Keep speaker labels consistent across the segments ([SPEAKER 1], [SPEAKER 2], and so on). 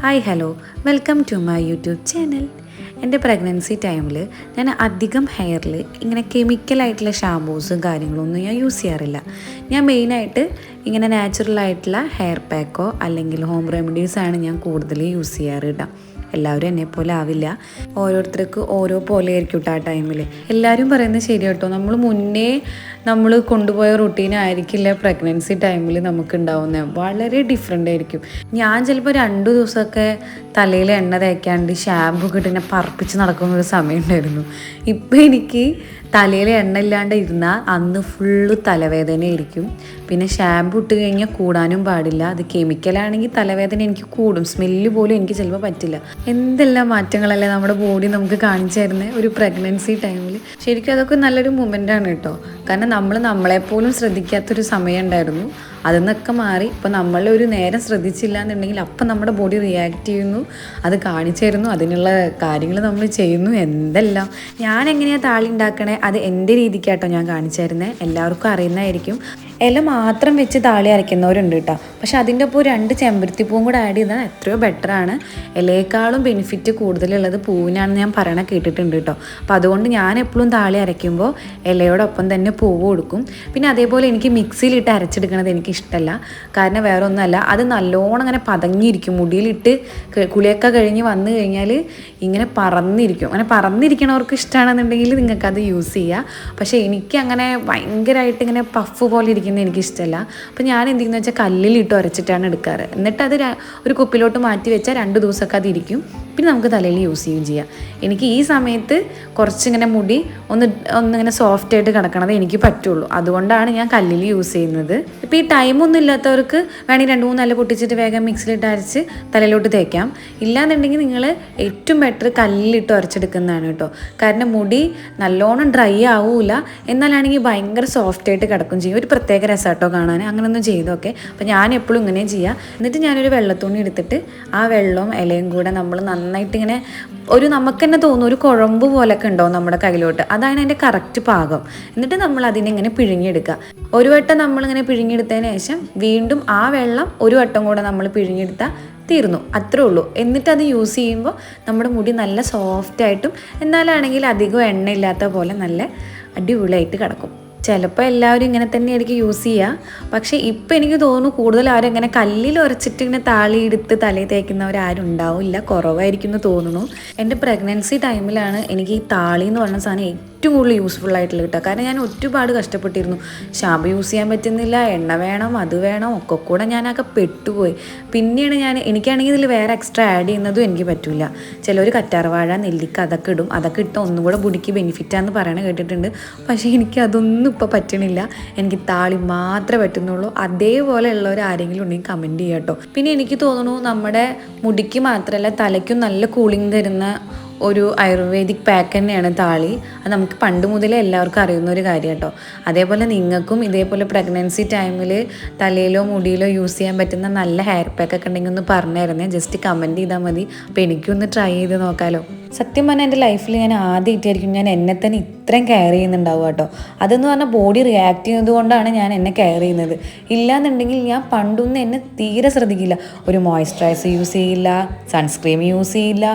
[SPEAKER 1] Hi hello welcome to my YouTube channel. എൻ്റെ pregnancy ടൈമിൽ ഞാൻ അധികം ഹെയറിൽ ഇങ്ങനെ കെമിക്കലായിട്ടുള്ള ഷാമ്പൂസും കാര്യങ്ങളൊന്നും ഞാൻ യൂസ് ചെയ്യാറില്ല. ഞാൻ മെയിനായിട്ട് ഇങ്ങനെ നാച്ചുറലായിട്ടുള്ള ഹെയർ പാക്കോ അല്ലെങ്കിൽ ഹോം റെമഡീസാണ് ഞാൻ കൂടുതൽ യൂസ് ചെയ്യാറ് കേട്ടോ. എല്ലാവരും എന്നെപ്പോലെ ആവില്ല, ഓരോരുത്തർക്ക് ഓരോ പോലെ ആയിരിക്കും കേട്ടോ ആ ടൈമിൽ. എല്ലാവരും പറയുന്നത് ശരി കേട്ടോ, നമ്മൾ കൊണ്ടുപോയ റുട്ടീൻ ആയിരിക്കില്ല പ്രഗ്നൻസി ടൈമിൽ നമുക്ക് ഉണ്ടാവുന്നത്, വളരെ ഡിഫറെൻ്റ് ആയിരിക്കും. ഞാൻ ചിലപ്പോൾ 2 ദിവസമൊക്കെ തലയിൽ എണ്ണ തേക്കാണ്ട് ഷാമ്പു ഒക്കെ ഇട്ട് പറപ്പിച്ച് നടക്കുന്നൊരു സമയം ഉണ്ടായിരുന്നു. ഇപ്പം എനിക്ക് തലയിൽ എണ്ണ ഇല്ലാണ്ട് ഇരുന്നാൽ അന്ന് ഫുള്ള് തലവേദനയായിരിക്കും. പിന്നെ ഷാമ്പു ഇട്ട് കഴിഞ്ഞാൽ കൂടാനും പാടില്ല. അത് കെമിക്കലാണെങ്കിൽ തലവേദന എനിക്ക് കൂടും, സ്മെല്ല് പോലും എനിക്ക് ചിലപ്പോൾ പറ്റില്ല. എന്തെല്ലാം മാറ്റങ്ങളല്ലേ നമ്മുടെ ബോഡി നമുക്ക് കാണിച്ചു തരുന്നത് ഒരു പ്രഗ്നൻസി ടൈമിൽ. ശരിക്കും അതൊക്കെ നല്ലൊരു മൊമെൻ്റാണ് കേട്ടോ. കാരണം നമ്മൾ നമ്മളെപ്പോലും ശ്രദ്ധിക്കാത്തൊരു സമയം ഉണ്ടായിരുന്നു. അതിൽ മാറി ഇപ്പം നമ്മളൊരു നേരം ശ്രദ്ധിച്ചില്ല എന്നുണ്ടെങ്കിൽ അപ്പം നമ്മുടെ ബോഡി റിയാക്ട് ചെയ്യുന്നു, അത് കാണിച്ചു തരുന്നു, അതിനുള്ള കാര്യങ്ങൾ നമ്മൾ ചെയ്യുന്നു. എന്തെല്ലാം ഞാൻ എങ്ങനെയാണ് താളി ഉണ്ടാക്കണേ അത് എൻ്റെ രീതിക്കാട്ടോ ഞാൻ കാണിച്ചു തരുന്നത്. എല്ലാവർക്കും അറിയുന്നതായിരിക്കും. ഇല മാത്രം വെച്ച് താളി അരയ്ക്കുന്നവരുണ്ട് കേട്ടോ. പക്ഷെ അതിൻ്റെ ഒപ്പം 2 ചെമ്പരത്തിപ്പൂവും കൂടെ ആഡ് ചെയ്താൽ എത്രയോ ബെറ്ററാണ്. ഇലയേക്കാളും ബെനിഫിറ്റ് കൂടുതലുള്ളത് പൂവിനാണെന്ന് ഞാൻ പറയണ കേട്ടിട്ടുണ്ട് കേട്ടോ. അപ്പോൾ അതുകൊണ്ട് ഞാൻ എപ്പോഴും താളി അരയ്ക്കുമ്പോൾ ഇലയോടൊപ്പം തന്നെ പൂവ് കൊടുക്കും. പിന്നെ അതേപോലെ എനിക്ക് മിക്സിയിലിട്ട് അരച്ചെടുക്കണത് എനിക്ക് ഇഷ്ടമല്ല. കാരണം വേറെ ഒന്നുമല്ല, അത് നല്ലോണം അങ്ങനെ പതങ്ങിയിരിക്കും. മുടിയിലിട്ട് കുളിയൊക്കെ കഴിഞ്ഞ് വന്നു കഴിഞ്ഞാൽ ഇങ്ങനെ പറന്നിരിക്കും. അങ്ങനെ പറന്നിരിക്കണവർക്ക് ഇഷ്ടമാണെന്നുണ്ടെങ്കിൽ നിങ്ങൾക്കത് യൂസ് ചെയ്യുക. പക്ഷേ എനിക്ക് അങ്ങനെ ഭയങ്കരമായിട്ട് ഇങ്ങനെ പഫ് പോലെ ഇരിക്കുന്നത് എനിക്കിഷ്ടമല്ല. അപ്പോൾ ഞാൻ എന്തെന്ന് വെച്ചാൽ കല്ലിലിട്ട് ഉരച്ചിട്ടാണ് എടുക്കാറ്. എന്നിട്ട് അത് ഒരു കുപ്പിലോട്ട് മാറ്റി വെച്ചാൽ 2 ദിവസമൊക്കെ അതിരിക്കും. പിന്നെ നമുക്ക് തലയിൽ യൂസ് ചെയ്യുകയും ചെയ്യാം. എനിക്ക് ഈ സമയത്ത് കുറച്ചിങ്ങനെ മുടി ഒന്നിങ്ങനെ സോഫ്റ്റായിട്ട് കിടക്കണത് എനിക്ക് പറ്റുള്ളൂ. അതുകൊണ്ടാണ് ഞാൻ കല്ലിൽ യൂസ് ചെയ്യുന്നത്. ഇപ്പോൾ ഈ ടൈമൊന്നും ഇല്ലാത്തവർക്ക് വേണമെങ്കിൽ 2-3 ഇല പൊട്ടിച്ചിട്ട് വേഗം മിക്സിയിലിട്ട് അരച്ച് തലയിലോട്ട് തേക്കാം. ഇല്ലാന്നുണ്ടെങ്കിൽ നിങ്ങൾ ഏറ്റവും ബെറ്റർ കല്ലിലിട്ട് ഉരച്ചെടുക്കുന്നതാണ് കേട്ടോ. കാരണം മുടി നല്ലോണം ഡ്രൈ ആവില്ല, എന്നാലാണെങ്കിൽ ഭയങ്കര സോഫ്റ്റായിട്ട് കിടക്കും ചെയ്യും. ഒരു പ്രത്യേക രസമാട്ടോ കാണാൻ. അങ്ങനെയൊന്നും ചെയ്തൊക്കെ. അപ്പോൾ ഞാൻ എപ്പോഴും ഇങ്ങനെ ചെയ്യാം. എന്നിട്ട് ഞാനൊരു വെള്ളത്തുണി എടുത്തിട്ട് ആ വെള്ളവും ഇലയും കൂടെ നമ്മൾ നന്നായിട്ട് ഇങ്ങനെ നമുക്ക് തന്നെ തോന്നും ഒരു കുഴമ്പ് പോലൊക്കെ ഉണ്ടാവും നമ്മുടെ കയ്യിലോട്ട്. അതാണ് അതിൻ്റെ കറക്റ്റ് പാകം. എന്നിട്ട് നമ്മൾ അതിനെങ്ങനെ പിഴിഞ്ഞെടുക്കുക. ഒരു വട്ടം നമ്മളിങ്ങനെ പിഴിഞ്ഞെടുത്തതിന് ശേഷം വീണ്ടും ആ വെള്ളം ഒരു വട്ടം കൂടെ നമ്മൾ പിഴിഞ്ഞെടുത്താൽ തീർന്നു, അത്രേ ഉള്ളൂ. എന്നിട്ട് അത് യൂസ് ചെയ്യുമ്പോൾ നമ്മുടെ മുടി നല്ല സോഫ്റ്റായിട്ടും എന്നാലാണെങ്കിൽ അധികം എണ്ണയില്ലാത്ത പോലെ നല്ല അടിപൊളിയായിട്ട് കിടക്കും. ചിലപ്പോൾ എല്ലാവരും ഇങ്ങനെ തന്നെയായിരിക്കും യൂസ് ചെയ്യുക. പക്ഷേ ഇപ്പം എനിക്ക് തോന്നുന്നു കൂടുതൽ ആരും ഇങ്ങനെ കല്ലിൽ ഉരച്ചിട്ട് ഇങ്ങനെ താളി എടുത്ത് തലയിൽ തേക്കുന്നവരാരും ഉണ്ടാവില്ല, കുറവായിരിക്കും എന്ന് തോന്നുന്നു. എൻ്റെ പ്രഗ്നൻസി ടൈമിലാണ് എനിക്ക് ഈ താളി എന്ന് പറഞ്ഞ സാധനം ഏറ്റവും കൂടുതൽ യൂസ്ഫുൾ ആയിട്ടുള്ള കിട്ടുക. കാരണം ഞാൻ ഒരുപാട് കഷ്ടപ്പെട്ടിരുന്നു. ഷാമ്പു യൂസ് ചെയ്യാൻ പറ്റുന്നില്ല, എണ്ണ വേണം, അത് വേണം, ഒക്കെ കൂടെ ഞാനൊക്കെ പെട്ടുപോയി. പിന്നെയാണ് എനിക്കാണെങ്കിൽ ഇതിൽ വേറെ എക്സ്ട്രാ ആഡ് ചെയ്യുന്നതും എനിക്ക് പറ്റില്ല. ചിലർ കറ്റാർവാഴ, നെല്ലിക്ക അതൊക്കെ ഇടും. അതൊക്കെ ഇട്ട് ഒന്നും കൂടെ ബുഡിക്ക് ബെനിഫിറ്റാന്ന് പറയണ കേട്ടിട്ടുണ്ട്. പക്ഷേ എനിക്ക് അതൊന്നും ഇപ്പോൾ പറ്റണില്ല. എനിക്ക് താളി മാത്രമേ പറ്റുന്നുള്ളൂ. അതേപോലെ ഉള്ളവർ ആരെങ്കിലും ഉണ്ടെങ്കിൽ കമൻറ്റ് ചെയ്യാം കേട്ടോ. പിന്നെ എനിക്ക് തോന്നുന്നു നമ്മുടെ മുടിക്ക് മാത്രമല്ല തലയ്ക്കും നല്ല കൂളിംഗ് തരുന്ന ഒരു ആയുർവേദിക് പാക്ക് തന്നെയാണ് താളി. അത് നമുക്ക് പണ്ട് മുതലേ എല്ലാവർക്കും അറിയുന്ന ഒരു കാര്യം കേട്ടോ. അതേപോലെ നിങ്ങൾക്കും ഇതേപോലെ പ്രഗ്നൻസി ടൈമിൽ തലയിലോ മുടിയിലോ യൂസ് ചെയ്യാൻ പറ്റുന്ന നല്ല ഹെയർ പാക്കൊക്കെ ഉണ്ടെങ്കിൽ ഒന്ന് പറഞ്ഞു തരുന്നേ. ജസ്റ്റ് കമൻറ്റ് ചെയ്താൽ മതി. അപ്പോൾ എനിക്കൊന്ന് ട്രൈ ചെയ്ത് നോക്കാമല്ലോ. സത്യം പറഞ്ഞാൽ എൻ്റെ ലൈഫിൽ ഞാൻ ആദ്യമായിട്ടായിരിക്കും ഞാൻ എന്നെ തന്നെ ഇത്രയും കെയർ ചെയ്യുന്നുണ്ടാവുക കേട്ടോ. അതെന്ന് പറഞ്ഞാൽ ബോഡി റിയാക്ട് ചെയ്യുന്നത് കൊണ്ടാണ് ഞാൻ എന്നെ കെയർ ചെയ്യുന്നത്. ഇല്ലാന്നുണ്ടെങ്കിൽ ഞാൻ പണ്ടൊന്നും എന്നെ തീരെ ശ്രദ്ധിക്കില്ല. ഒരു മോയ്സ്ചറൈസർ യൂസ് ചെയ്യില്ല, സൺസ്ക്രീം യൂസ് ചെയ്യില്ല,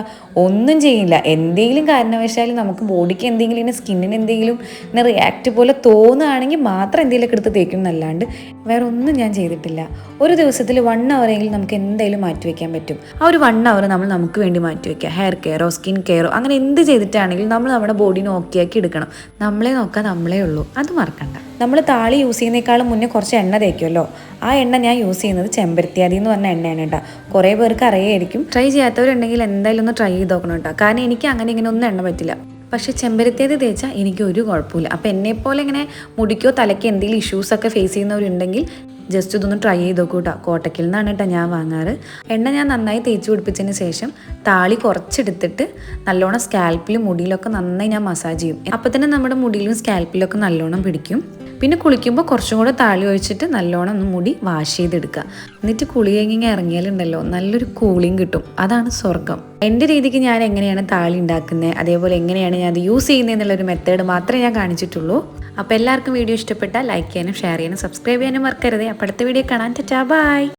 [SPEAKER 1] ഒന്നും ചെയ്യില്ല. എന്തെങ്കിലും കാരണവശാൽ നമുക്ക് ബോഡിക്ക് എന്തെങ്കിലും ഇങ്ങനെ സ്കിന്നിന് എന്തെങ്കിലും ഇങ്ങനെ റിയാക്ട് പോലെ തോന്നുകയാണെങ്കിൽ മാത്രം എന്തെങ്കിലുമൊക്കെ എടുത്ത് തേക്കും എന്നല്ലാണ്ട് വേറെ ഒന്നും ഞാൻ ചെയ്തിട്ടില്ല. ഒരു ദിവസത്തിൽ 1 അവറെങ്കിലും നമുക്ക് എന്തായാലും മാറ്റി വയ്ക്കാൻ പറ്റും. ആ ഒരു 1 അവർ നമ്മൾ നമുക്ക് വേണ്ടി മാറ്റി വയ്ക്കുക. ഹെയർ കെയറോ സ്കിൻ കെയറോ അങ്ങനെ എന്ത് ചെയ്തിട്ടാണെങ്കിലും നമ്മൾ നമ്മുടെ ബോഡീനെ ഓക്കെ ആക്കി എടുക്കണം. നമ്മളെ നോക്കാൻ നമ്മളേ ഉള്ളൂ, അത് മറക്കണ്ട. നമ്മൾ താളി യൂസ് ചെയ്യുന്നേക്കാളും മുന്നേ കുറച്ച് എണ്ണ തേക്കുമല്ലോ. ആ എണ്ണ ഞാൻ യൂസ് ചെയ്യുന്നത് ചെമ്പരത്തിയാതി എന്ന് പറഞ്ഞ എണ്ണയാണ് കേട്ടോ. കുറേ പേർക്ക് അറിയായിരിക്കും. ട്രൈ ചെയ്യാത്തവരുണ്ടെങ്കിൽ എന്തായാലും ഒന്ന് ട്രൈ ചെയ്ത് നോക്കണം കേട്ടോ. കാരണം എനിക്ക് അങ്ങനെ ഇങ്ങനെ ഒന്നും എണ്ണ പറ്റില്ല. പക്ഷേ ചെമ്പരത്തിയാതി തേച്ചാൽ എനിക്ക് ഒരു കുഴപ്പമില്ല. അപ്പോൾ എന്നെപ്പോലെ ഇങ്ങനെ മുടിക്കോ തലയ്ക്കോ എന്തെങ്കിലും ഇഷ്യൂസൊക്കെ ഫേസ് ചെയ്യുന്നവരുണ്ടെങ്കിൽ ജസ്റ്റ് ഇതൊന്ന് ട്രൈ ചെയ്ത് നോക്കൂ കേട്ടോ. കോട്ടക്കിൽ നിന്നാണ് കേട്ടോ ഞാൻ വാങ്ങാറ്. എണ്ണ ഞാൻ നന്നായി തേച്ച് പിടിപ്പിച്ചതിന് ശേഷം താളി കുറച്ചെടുത്തിട്ട് നല്ലോണം സ്കാൽപ്പിലും മുടിയിലൊക്കെ നന്നായി ഞാൻ മസാജ് ചെയ്യും. അപ്പോൾ തന്നെ നമ്മുടെ മുടിയിലും സ്കാൽപ്പിലൊക്കെ നല്ലോണം പിടിക്കും. പിന്നെ കുളിക്കുമ്പോൾ കുറച്ചും കൂടെ താളി ഒഴിച്ചിട്ട് നല്ലോണം ഒന്ന് മുടി വാഷ് ചെയ്തെടുക്കുക. എന്നിട്ട് കുളി കഴിഞ്ഞ് ഇറങ്ങിയാലുണ്ടല്ലോ നല്ലൊരു കൂളിങ് കിട്ടും. അതാണ് സ്വർഗം. എൻ്റെ രീതിക്ക് ഞാൻ എങ്ങനെയാണ് താളി ഉണ്ടാക്കുന്നത്, അതേപോലെ എങ്ങനെയാണ് ഞാൻ അത് യൂസ് ചെയ്യുന്നത് എന്നുള്ളൊരു മെത്തേഡ് മാത്രമേ ഞാൻ കാണിച്ചിട്ടുള്ളൂ. അപ്പോൾ എല്ലാവർക്കും വീഡിയോ ഇഷ്ടപ്പെട്ടാൽ ലൈക്ക് ചെയ്യാനും ഷെയർ ചെയ്യാനും സബ്സ്ക്രൈബ് ചെയ്യാനും മറക്കരുത്. അപ്പോൾ അടുത്ത വീഡിയോ കാണാൻ. Tata bye.